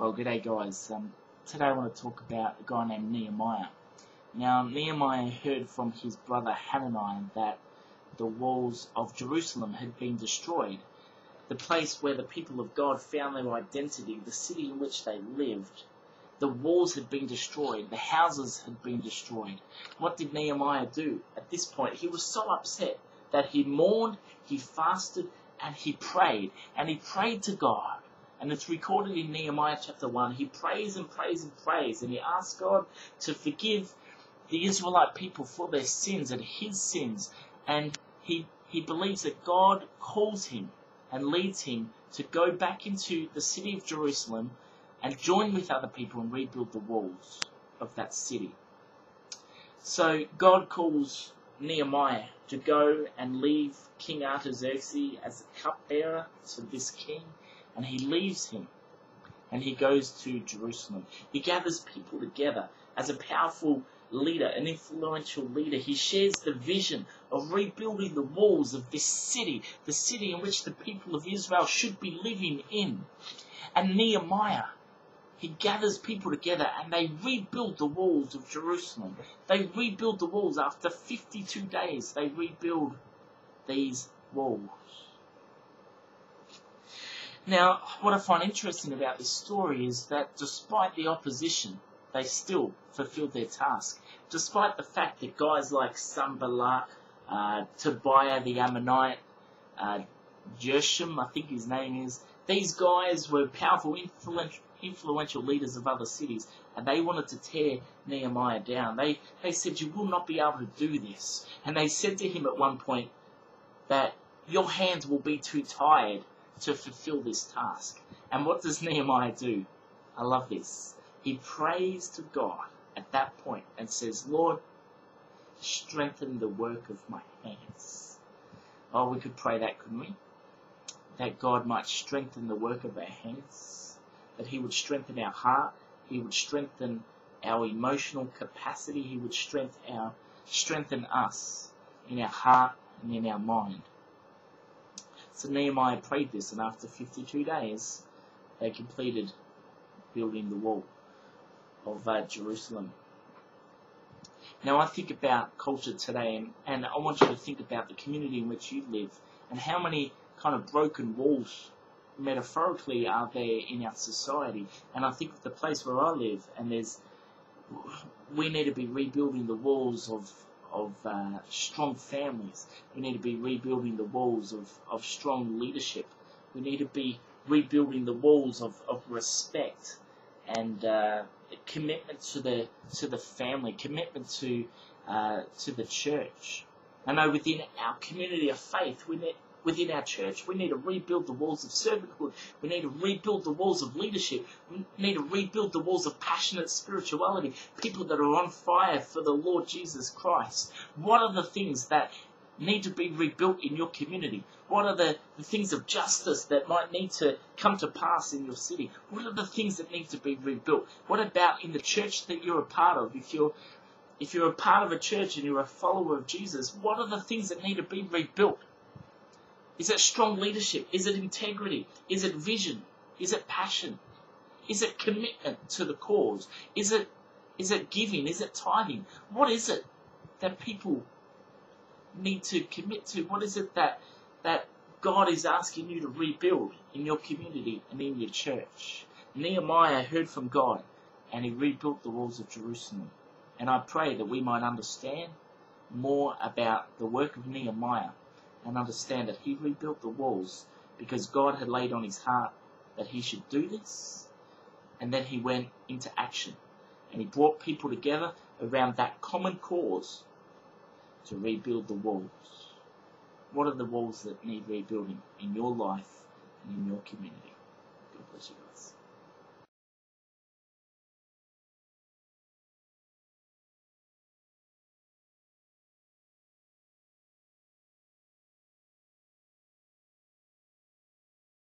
Well, g'day guys. Today I want to talk about a guy named Nehemiah. Now, Nehemiah heard from his brother Hananiah that the walls of Jerusalem had been destroyed. The place where the people of God found their identity, the city in which they lived. The walls had been destroyed. The houses had been destroyed. What did Nehemiah do? At this point, he was so upset that he mourned, he fasted, and he prayed. And he prayed to God. And it's recorded in Nehemiah chapter 1. He prays and prays and prays. And he asks God to forgive the Israelite people for their sins and his sins. And he believes that God calls him and leads him to go back into the city of Jerusalem and join with other people and rebuild the walls of that city. So God calls Nehemiah to go and leave King Artaxerxes as a cupbearer to this king. And he leaves him, and he goes to Jerusalem. He gathers people together as a powerful leader, an influential leader. He shares the vision of rebuilding the walls of this city, the city in which the people of Israel should be living in. And Nehemiah, he gathers people together, and they rebuild the walls of Jerusalem. They rebuild the walls. After 52 days, they rebuild these walls. Now, what I find interesting about this story is that despite the opposition, they still fulfilled their task. Despite the fact that guys like Sanballat, Tobiah the Ammonite, Gershom, I think his name is, these guys were powerful, influential leaders of other cities, and they wanted to tear Nehemiah down. They said, "You will not be able to do this." And they said to him at one point that your hands will be too tired to fulfill this task. And what does Nehemiah do? I love this. He prays to God at that point and says, "Lord, strengthen the work of my hands." Oh, we could pray that, couldn't we? That God might strengthen the work of our hands, that he would strengthen our heart, he would strengthen our emotional capacity, he would strengthen us in our heart and in our mind. So Nehemiah prayed this, and after 52 days, they completed building the wall of Jerusalem. Now I think about culture today, and I want you to think about the community in which you live, and how many kind of broken walls, metaphorically, are there in our society. And I think of the place where I live, and we need to be rebuilding the walls of strong families. We need to be rebuilding the walls of strong leadership. We need to be rebuilding the walls of respect and commitment to the family, commitment to the church. I know within our community of faith, within our church, we need to rebuild the walls of servanthood. We need to rebuild the walls of leadership. We need to rebuild the walls of passionate spirituality. People that are on fire for the Lord Jesus Christ. What are the things that need to be rebuilt in your community? What are the things of justice that might need to come to pass in your city? What are the things that need to be rebuilt? What about in the church that you're a part of? If you're a part of a church and you're a follower of Jesus, what are the things that need to be rebuilt? Is it strong leadership? Is it integrity? Is it vision? Is it passion? Is it commitment to the cause? Is it giving? Is it tithing? What is it that people need to commit to? What is it that God is asking you to rebuild in your community and in your church? Nehemiah heard from God, and he rebuilt the walls of Jerusalem. And I pray that we might understand more about the work of Nehemiah, and understand that he rebuilt the walls because God had laid on his heart that he should do this. And then he went into action, and he brought people together around that common cause to rebuild the walls. What are the walls that need rebuilding in your life and in your community?